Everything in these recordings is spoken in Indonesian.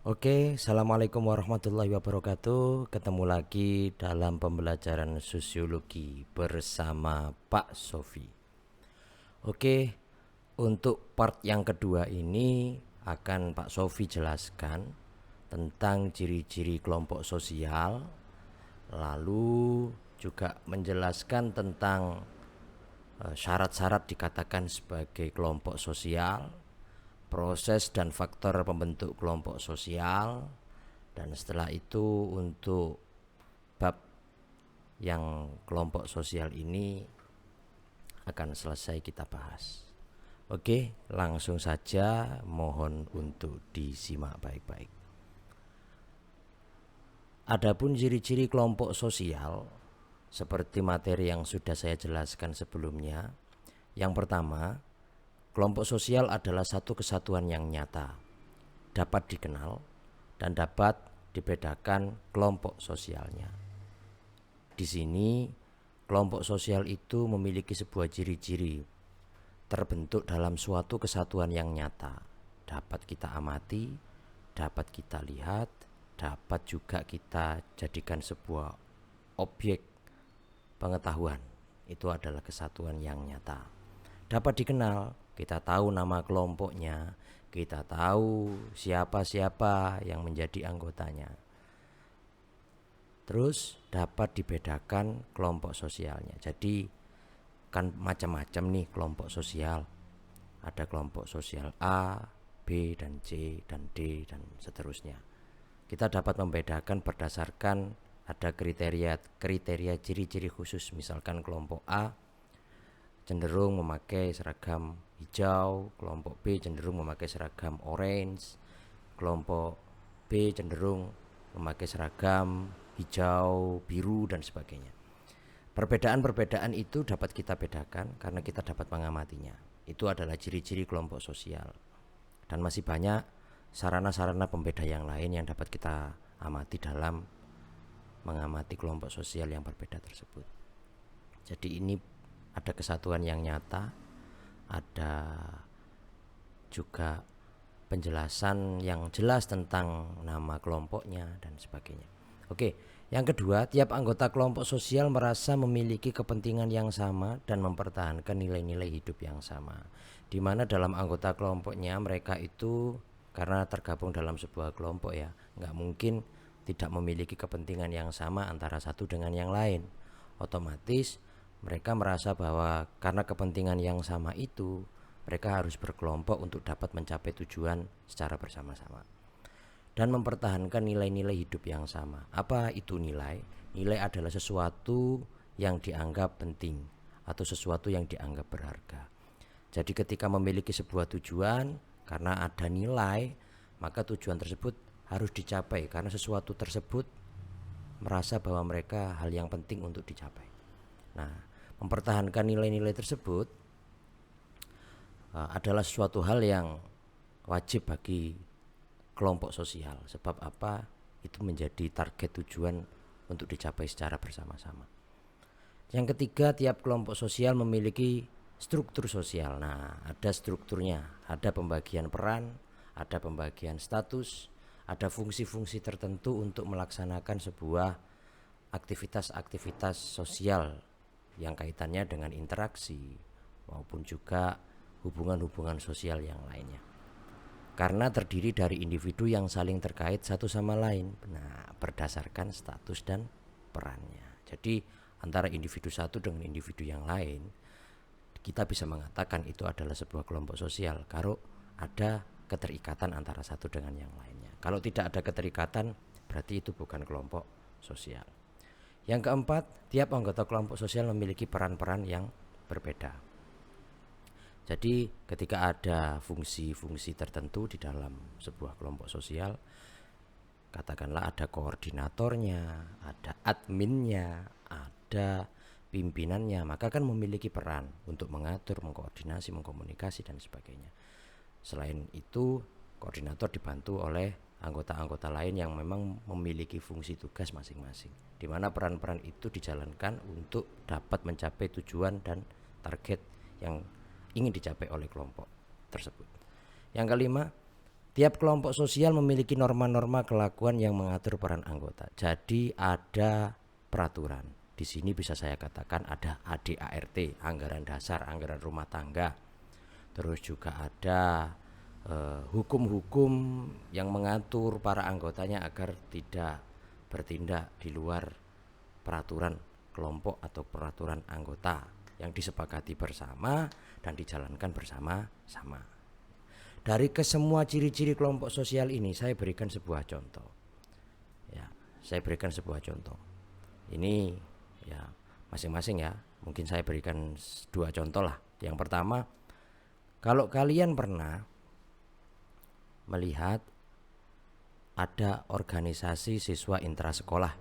Oke, assalamualaikum warahmatullahi wabarakatuh. Ketemu lagi dalam pembelajaran sosiologi bersama Pak Sofi. Oke, untuk part yang kedua ini akan Pak Sofi jelaskan tentang ciri-ciri kelompok sosial, lalu juga menjelaskan tentang syarat-syarat dikatakan sebagai kelompok sosial, proses dan faktor pembentuk kelompok sosial, dan setelah itu untuk bab yang kelompok sosial ini akan selesai kita bahas. Oke, langsung saja mohon untuk disimak baik-baik. Adapun ciri-ciri kelompok sosial seperti materi yang sudah saya jelaskan sebelumnya. Yang pertama, kelompok sosial adalah satu kesatuan yang nyata, dapat dikenal dan dapat dibedakan kelompok sosialnya. Di sini, kelompok sosial itu memiliki sebuah ciri-ciri terbentuk dalam suatu kesatuan yang nyata, dapat kita amati, dapat kita lihat, dapat juga kita jadikan sebuah objek pengetahuan. Itu adalah kesatuan yang nyata. Dapat dikenal, kita tahu nama kelompoknya, kita tahu siapa-siapa yang menjadi anggotanya. Terus dapat dibedakan kelompok sosialnya. Jadi kan macam-macam nih kelompok sosial. Ada kelompok sosial A, B, dan C, dan D, dan seterusnya. Kita dapat membedakan berdasarkan ada kriteria ciri-ciri khusus. Misalkan kelompok A cenderung memakai seragam hijau, kelompok B cenderung memakai seragam orange, kelompok B cenderung memakai seragam hijau, biru, dan sebagainya. Perbedaan-perbedaan itu dapat kita bedakan karena kita dapat mengamatinya. Itu adalah ciri-ciri kelompok sosial. Dan masih banyak sarana-sarana pembeda yang lain yang dapat kita amati dalam mengamati kelompok sosial yang berbeda tersebut. Jadi ini ada kesatuan yang nyata, ada juga penjelasan yang jelas tentang nama kelompoknya dan sebagainya. Oke, yang kedua, tiap anggota kelompok sosial merasa memiliki kepentingan yang sama dan mempertahankan nilai-nilai hidup yang sama. Di mana dalam anggota kelompoknya mereka itu karena tergabung dalam sebuah kelompok ya, nggak mungkin tidak memiliki kepentingan yang sama antara satu dengan yang lain. Otomatis mereka merasa bahwa karena kepentingan yang sama itu, mereka harus berkelompok untuk dapat mencapai tujuan secara bersama-sama dan mempertahankan nilai-nilai hidup yang sama. Apa itu nilai? Nilai adalah sesuatu yang dianggap penting atau sesuatu yang dianggap berharga. Jadi ketika memiliki sebuah tujuan, karena ada nilai, maka tujuan tersebut harus dicapai karena sesuatu tersebut merasa bahwa mereka hal yang penting untuk dicapai. Nah, mempertahankan nilai-nilai tersebut adalah suatu hal yang wajib bagi kelompok sosial. Sebab apa? Itu menjadi target tujuan untuk dicapai secara bersama-sama. Yang ketiga, tiap kelompok sosial memiliki struktur sosial. Nah, ada strukturnya, ada pembagian peran, ada pembagian status, ada fungsi-fungsi tertentu untuk melaksanakan sebuah aktivitas-aktivitas sosial yang kaitannya dengan interaksi maupun juga hubungan-hubungan sosial yang lainnya. Karena terdiri dari individu yang saling terkait satu sama lain, nah, berdasarkan status dan perannya. Jadi antara individu satu dengan individu yang lain, kita bisa mengatakan itu adalah sebuah kelompok sosial kalau ada keterikatan antara satu dengan yang lainnya. Kalau tidak ada keterikatan, berarti itu bukan kelompok sosial. Yang keempat, tiap anggota kelompok sosial memiliki peran-peran yang berbeda. Jadi ketika ada fungsi-fungsi tertentu di dalam sebuah kelompok sosial, katakanlah ada koordinatornya, ada adminnya, ada pimpinannya, maka kan memiliki peran untuk mengatur, mengkoordinasi, mengkomunikasi dan sebagainya. Selain itu, koordinator dibantu oleh anggota-anggota lain yang memang memiliki fungsi tugas masing-masing, di mana peran-peran itu dijalankan untuk dapat mencapai tujuan dan target yang ingin dicapai oleh kelompok tersebut. Yang kelima, Tiap kelompok sosial memiliki norma-norma kelakuan yang mengatur peran anggota. Jadi ada peraturan. Di sini bisa saya katakan ada ADART, anggaran dasar, anggaran rumah tangga. Terus juga ada hukum-hukum yang mengatur para anggotanya agar tidak bertindak di luar peraturan kelompok atau peraturan anggota yang disepakati bersama dan dijalankan bersama-sama. Dari kesemua ciri-ciri kelompok sosial ini saya berikan sebuah contoh. Ya, saya berikan sebuah contoh. Ini ya masing-masing ya. Mungkin saya berikan 2 contoh lah. Yang pertama, kalau kalian pernah melihat ada organisasi siswa intrasekolah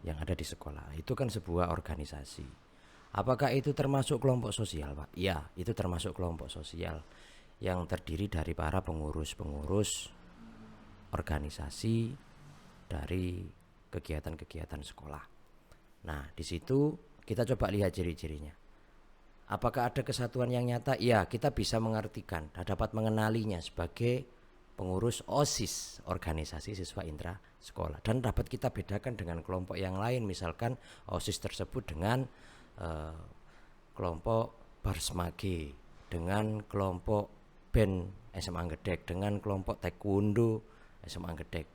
yang ada di sekolah, itu kan sebuah organisasi. Apakah itu termasuk kelompok sosial, Pak? Ya, itu termasuk kelompok sosial yang terdiri dari para pengurus-pengurus organisasi dari kegiatan-kegiatan sekolah. Nah, di situ kita coba lihat ciri-cirinya. Apakah ada kesatuan yang nyata? Ya, kita bisa mengartikan, dapat mengenalinya sebagai pengurus OSIS, organisasi siswa intra sekolah, dan dapat kita bedakan dengan kelompok yang lain. Misalkan OSIS tersebut dengan kelompok Barsmage, dengan kelompok band SMA Gedek, dengan kelompok taekwondo SMA Gedek,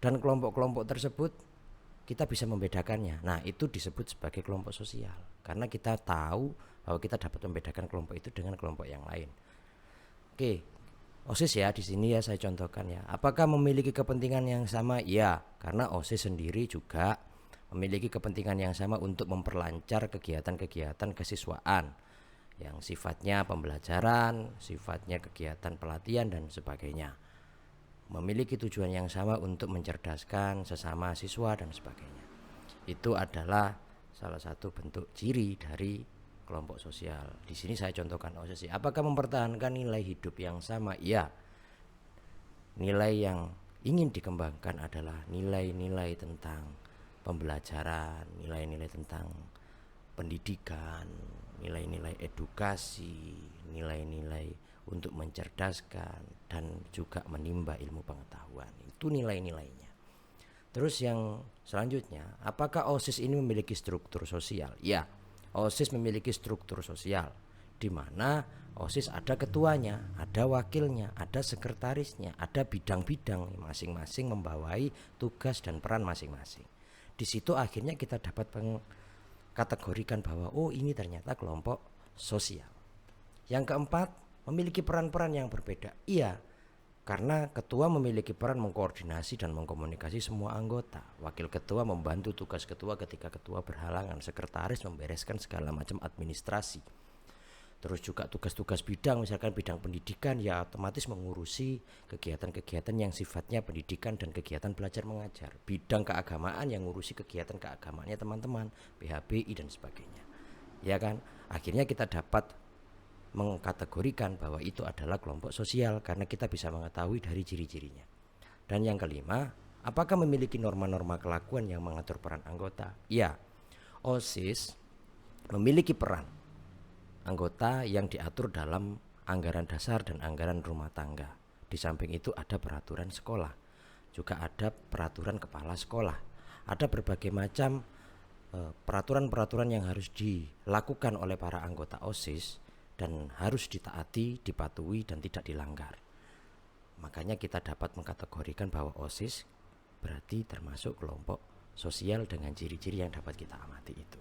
dan kelompok-kelompok tersebut kita bisa membedakannya. Nah, itu disebut sebagai kelompok sosial karena kita tahu bahwa kita dapat membedakan kelompok itu dengan kelompok yang lain. Oke, OSIS ya di sini ya saya contohkan ya. Apakah memiliki kepentingan yang sama? Ya, karena OSIS sendiri juga memiliki kepentingan yang sama untuk memperlancar kegiatan-kegiatan kesiswaan yang sifatnya pembelajaran, sifatnya kegiatan pelatihan dan sebagainya. Memiliki tujuan yang sama untuk mencerdaskan sesama siswa dan sebagainya. Itu adalah salah satu bentuk ciri dari kelompok sosial. Di sini saya contohkan OSIS. Apakah mempertahankan nilai hidup yang sama? Ya. Nilai yang ingin dikembangkan adalah nilai-nilai tentang pembelajaran, nilai-nilai tentang pendidikan, nilai-nilai edukasi, nilai-nilai untuk mencerdaskan dan juga menimba ilmu pengetahuan. Itu nilai-nilainya. Terus yang selanjutnya, apakah OSIS ini memiliki struktur sosial? Ya, OSIS memiliki struktur sosial di mana OSIS ada ketuanya, ada wakilnya, ada sekretarisnya, ada bidang-bidang, masing-masing membawai tugas dan peran masing-masing. Di situ akhirnya kita dapat mengkategorikan bahwa oh ini ternyata kelompok sosial. Yang keempat, memiliki peran-peran yang berbeda. Iya, karena ketua memiliki peran mengkoordinasi dan mengkomunikasi semua anggota. Wakil ketua membantu tugas ketua ketika ketua berhalangan. Sekretaris membereskan segala macam administrasi. Terus juga tugas-tugas bidang, misalkan bidang pendidikan ya otomatis mengurusi kegiatan-kegiatan yang sifatnya pendidikan dan kegiatan belajar mengajar. Bidang keagamaan yang ngurusi kegiatan keagamaannya teman-teman, PHBI dan sebagainya. Ya kan? Akhirnya kita dapat mengkategorikan bahwa itu adalah kelompok sosial karena kita bisa mengetahui dari ciri-cirinya. Dan yang kelima, apakah memiliki norma-norma kelakuan yang mengatur peran anggota? Ya, OSIS memiliki peran anggota yang diatur dalam anggaran dasar dan anggaran rumah tangga. Di samping itu ada peraturan sekolah, juga ada peraturan kepala sekolah. Ada berbagai macam peraturan-peraturan yang harus dilakukan oleh para anggota OSIS dan harus ditaati, dipatuhi dan tidak dilanggar. Makanya kita dapat mengkategorikan bahwa OSIS berarti termasuk kelompok sosial dengan ciri-ciri yang dapat kita amati itu.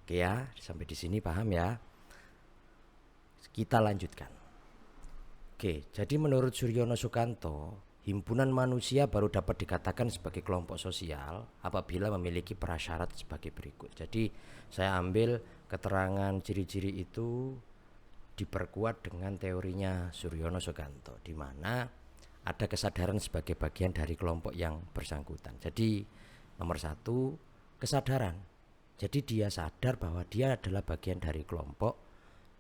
Oke ya, sampai di sini paham ya? Kita lanjutkan. Oke, jadi menurut Suryono Sukanto, himpunan manusia baru dapat dikatakan sebagai kelompok sosial apabila memiliki prasyarat sebagai berikut. Jadi saya ambil keterangan ciri-ciri itu diperkuat dengan teorinya Suryono Sukanto, di mana ada kesadaran sebagai bagian dari kelompok yang bersangkutan. Jadi nomor 1, kesadaran. Jadi dia sadar bahwa dia adalah bagian dari kelompok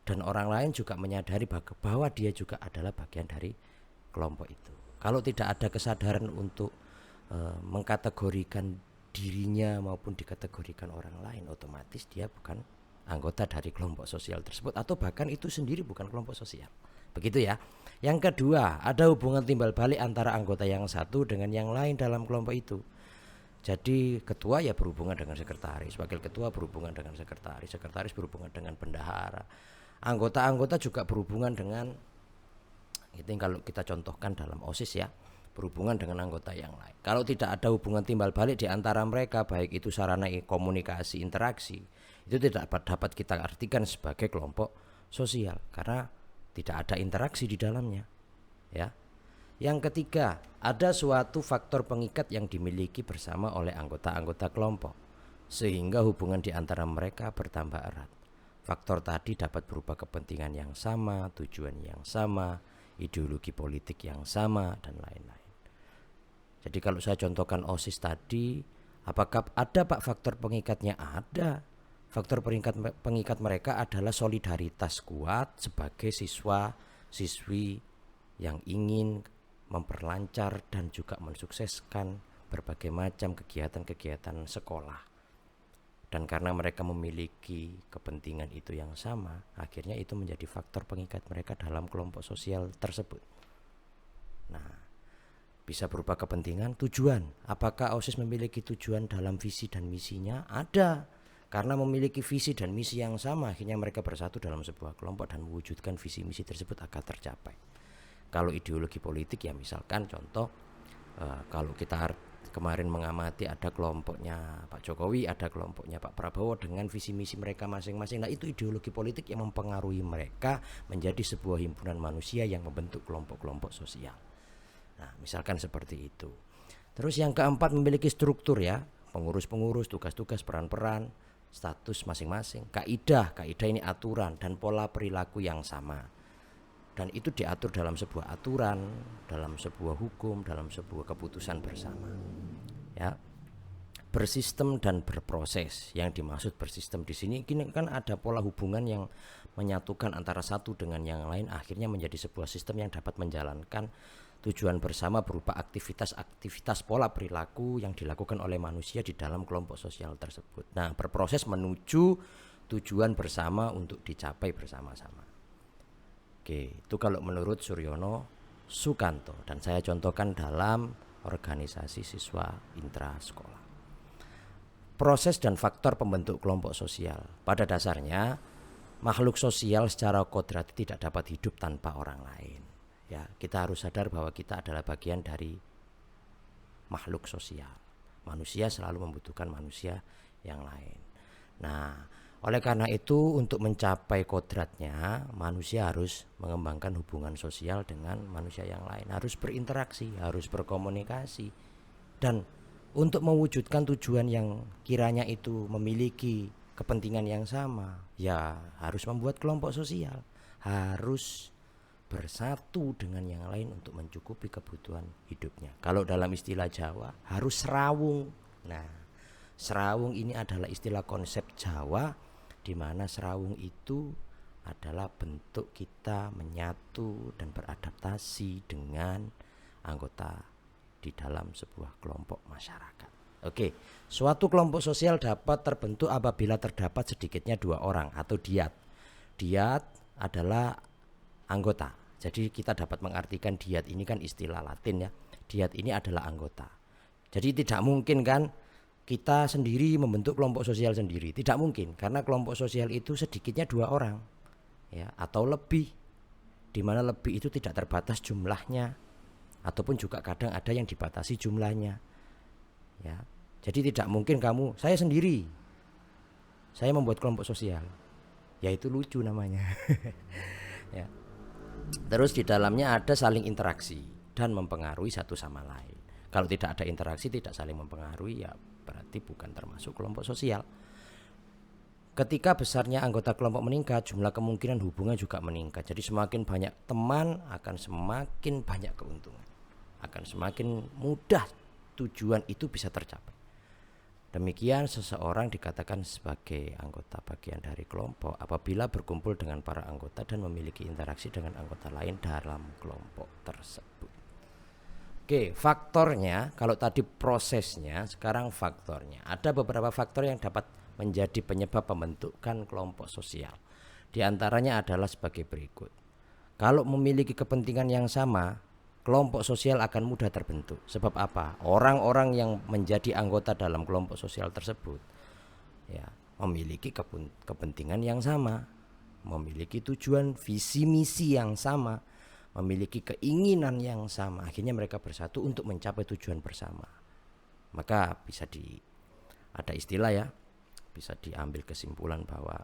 dan orang lain juga menyadari bahwa dia juga adalah bagian dari kelompok itu. Kalau tidak ada kesadaran untuk mengkategorikan dirinya maupun dikategorikan orang lain, otomatis dia bukan anggota dari kelompok sosial tersebut atau bahkan itu sendiri bukan kelompok sosial. Begitu ya. Yang kedua, ada hubungan timbal balik antara anggota yang satu dengan yang lain dalam kelompok itu. Jadi ketua ya berhubungan dengan sekretaris, wakil ketua berhubungan dengan sekretaris, sekretaris berhubungan dengan bendahara. Anggota-anggota juga berhubungan dengan, itu kalau kita contohkan dalam OSIS ya, berhubungan dengan anggota yang lain. Kalau tidak ada hubungan timbal balik di antara mereka, baik itu sarana komunikasi, interaksi, itu tidak dapat kita artikan sebagai kelompok sosial karena tidak ada interaksi di dalamnya, ya. Yang ketiga, ada suatu faktor pengikat yang dimiliki bersama oleh anggota-anggota kelompok sehingga hubungan di antara mereka bertambah erat. Faktor tadi dapat berupa kepentingan yang sama, tujuan yang sama, ideologi politik yang sama, dan lain-lain. Jadi kalau saya contohkan OSIS tadi, apakah ada Pak faktor pengikatnya? Ada. Faktor pengikat mereka adalah solidaritas kuat sebagai siswa-siswi yang ingin memperlancar dan juga mensukseskan berbagai macam kegiatan-kegiatan sekolah. Dan karena mereka memiliki kepentingan itu yang sama, akhirnya itu menjadi faktor pengikat mereka dalam kelompok sosial tersebut. Nah, bisa berupa kepentingan, tujuan. Apakah OSIS memiliki tujuan dalam visi dan misinya? Ada. Karena memiliki visi dan misi yang sama, akhirnya mereka bersatu dalam sebuah kelompok dan mewujudkan visi misi tersebut agar tercapai. Kalau ideologi politik ya misalkan contoh, kalau kita kemarin mengamati ada kelompoknya Pak Jokowi, ada kelompoknya Pak Prabowo dengan visi misi mereka masing-masing. Nah itu ideologi politik yang mempengaruhi mereka menjadi sebuah himpunan manusia yang membentuk kelompok-kelompok sosial. Nah misalkan seperti itu. Terus yang keempat, memiliki struktur ya, pengurus-pengurus, tugas-tugas, peran-peran, status masing-masing. Kaidah ini aturan dan pola perilaku yang sama. Dan itu diatur dalam sebuah aturan, dalam sebuah hukum, dalam sebuah keputusan bersama. Ya. Bersistem dan berproses. Yang dimaksud bersistem di sini kan ada pola hubungan yang menyatukan antara satu dengan yang lain, akhirnya menjadi sebuah sistem yang dapat menjalankan tujuan bersama berupa aktivitas-aktivitas pola perilaku yang dilakukan oleh manusia di dalam kelompok sosial tersebut. Nah, berproses menuju tujuan bersama untuk dicapai bersama-sama. Oke, itu kalau menurut Suryono Sukanto, dan saya contohkan dalam organisasi siswa intra sekolah. Proses dan faktor pembentuk kelompok sosial. Pada dasarnya makhluk sosial secara kodrati tidak dapat hidup tanpa orang lain. Ya, kita harus sadar bahwa kita adalah bagian dari makhluk sosial. Manusia selalu membutuhkan manusia yang lain. Nah, oleh karena itu untuk mencapai kodratnya, manusia harus mengembangkan hubungan sosial dengan manusia yang lain, harus berinteraksi, harus berkomunikasi. Dan untuk mewujudkan tujuan yang kiranya itu memiliki kepentingan yang sama, ya harus membuat kelompok sosial, harus bersatu dengan yang lain untuk mencukupi kebutuhan hidupnya. Kalau dalam istilah Jawa harus serawung. Nah, serawung ini adalah istilah konsep Jawa, di mana serawung itu adalah bentuk kita menyatu dan beradaptasi dengan anggota di dalam sebuah kelompok masyarakat. Oke, suatu kelompok sosial dapat terbentuk apabila terdapat sedikitnya 2 orang atau dyad. Dyad adalah anggota. Jadi kita dapat mengartikan dyad ini kan istilah Latin ya. Dyad ini adalah anggota. Jadi tidak mungkin kan kita sendiri membentuk kelompok sosial sendiri. Tidak mungkin, karena kelompok sosial itu sedikitnya 2 orang ya, atau lebih. Di mana lebih itu tidak terbatas jumlahnya, ataupun juga kadang ada yang dibatasi jumlahnya. Ya. Jadi tidak mungkin saya sendiri, saya membuat kelompok sosial. Ya itu lucu namanya. Ya. Terus di dalamnya ada saling interaksi dan mempengaruhi satu sama lain. Kalau tidak ada interaksi, tidak saling mempengaruhi, ya berarti bukan termasuk kelompok sosial. Ketika besarnya anggota kelompok meningkat, jumlah kemungkinan hubungan juga meningkat. Jadi semakin banyak teman akan semakin banyak keuntungan, akan semakin mudah tujuan itu bisa tercapai. Demikian seseorang dikatakan sebagai anggota bagian dari kelompok apabila berkumpul dengan para anggota dan memiliki interaksi dengan anggota lain dalam kelompok tersebut. Oke, faktornya, kalau tadi prosesnya, sekarang faktornya. Ada beberapa faktor yang dapat menjadi penyebab pembentukan kelompok sosial. Di antaranya adalah sebagai berikut. Kalau memiliki kepentingan yang sama, kelompok sosial akan mudah terbentuk. Sebab apa? Orang-orang yang menjadi anggota dalam kelompok sosial tersebut ya memiliki kepentingan yang sama, memiliki tujuan visi misi yang sama, memiliki keinginan yang sama. Akhirnya mereka bersatu untuk mencapai tujuan bersama. Maka ada istilah ya, bisa diambil kesimpulan bahwa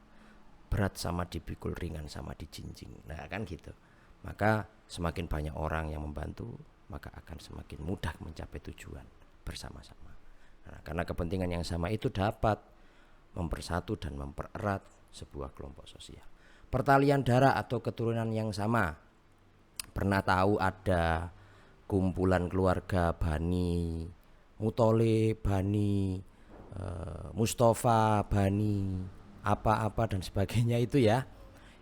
berat sama dipikul, ringan sama dijinjing. Nah kan gitu. Maka semakin banyak orang yang membantu, maka akan semakin mudah mencapai tujuan bersama-sama. Nah, karena kepentingan yang sama itu dapat mempersatu dan mempererat sebuah kelompok sosial. Pertalian darah atau keturunan yang sama. Pernah tahu ada kumpulan keluarga Bani Muthalib, Bani Mustafa, Bani apa-apa dan sebagainya itu ya.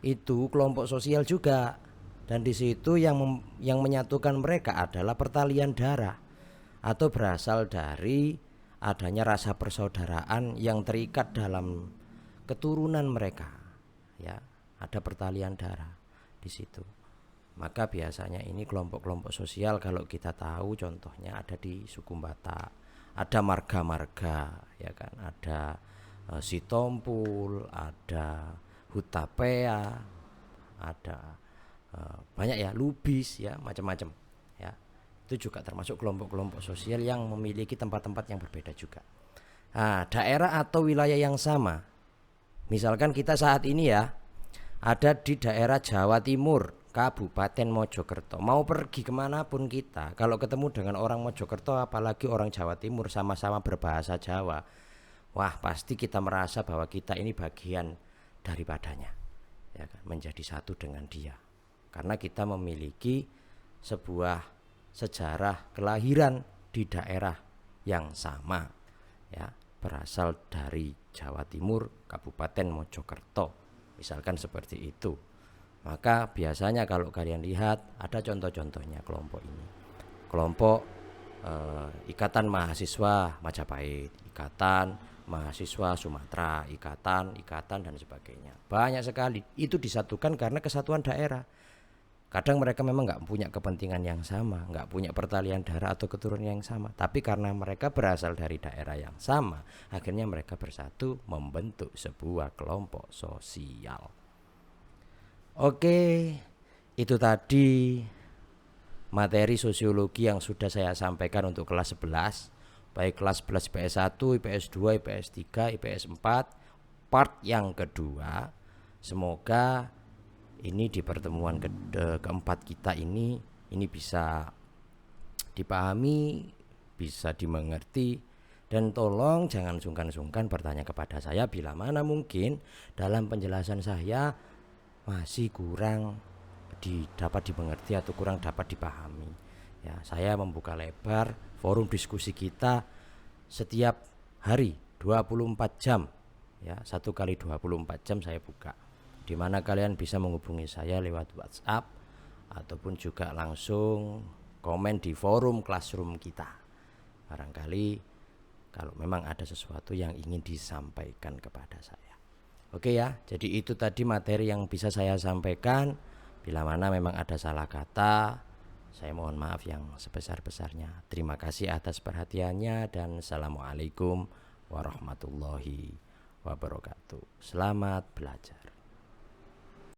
Itu kelompok sosial juga. Dan di situ yang menyatukan mereka adalah pertalian darah atau berasal dari adanya rasa persaudaraan yang terikat dalam keturunan mereka. Ya, ada pertalian darah di situ. Maka biasanya ini kelompok-kelompok sosial kalau kita tahu contohnya ada di suku Batak, ada marga-marga, ya kan, ada Sitompul, ada Hutapea, ada banyak ya, Lubis ya, macam-macam ya. Itu juga termasuk kelompok-kelompok sosial yang memiliki tempat-tempat yang berbeda juga. Nah, daerah atau wilayah yang sama. Misalkan kita saat ini ya ada di daerah Jawa Timur, Kabupaten Mojokerto. Mau pergi kemanapun kita, kalau ketemu dengan orang Mojokerto, apalagi orang Jawa Timur, sama-sama berbahasa Jawa, wah pasti kita merasa bahwa kita ini bagian daripadanya, ya kan? Menjadi satu dengan dia. Karena kita memiliki sebuah sejarah kelahiran di daerah yang sama, ya, berasal dari Jawa Timur, Kabupaten Mojokerto, misalkan seperti itu. Maka biasanya kalau kalian lihat ada contoh-contohnya kelompok ini. Kelompok Ikatan Mahasiswa Majapahit, Ikatan Mahasiswa Sumatera, ikatan dan sebagainya. Banyak sekali. Itu disatukan karena kesatuan daerah. Kadang mereka memang nggak punya kepentingan yang sama, nggak punya pertalian darah atau keturunan yang sama, tapi karena mereka berasal dari daerah yang sama, akhirnya mereka bersatu membentuk sebuah kelompok sosial. Oke, itu tadi materi sosiologi yang sudah saya sampaikan untuk kelas 11, baik kelas 11 IPS 1, IPS 2, IPS 3, IPS 4, part yang kedua. Semoga ini di pertemuan keempat kita ini bisa dipahami, bisa dimengerti, dan tolong jangan sungkan-sungkan bertanya kepada saya bila mana mungkin dalam penjelasan saya masih kurang dapat dimengerti atau kurang dapat dipahami. Ya, saya membuka lebar forum diskusi kita setiap hari 24 jam. Ya, 1 kali 24 jam saya buka, di mana kalian bisa menghubungi saya lewat WhatsApp ataupun juga langsung komen di forum classroom kita. Barangkali kalau memang ada sesuatu yang ingin disampaikan kepada saya. Oke ya, jadi itu tadi materi yang bisa saya sampaikan. Bila mana memang ada salah kata, saya mohon maaf yang sebesar-besarnya. Terima kasih atas perhatiannya dan assalamualaikum warahmatullahi wabarakatuh. Selamat belajar.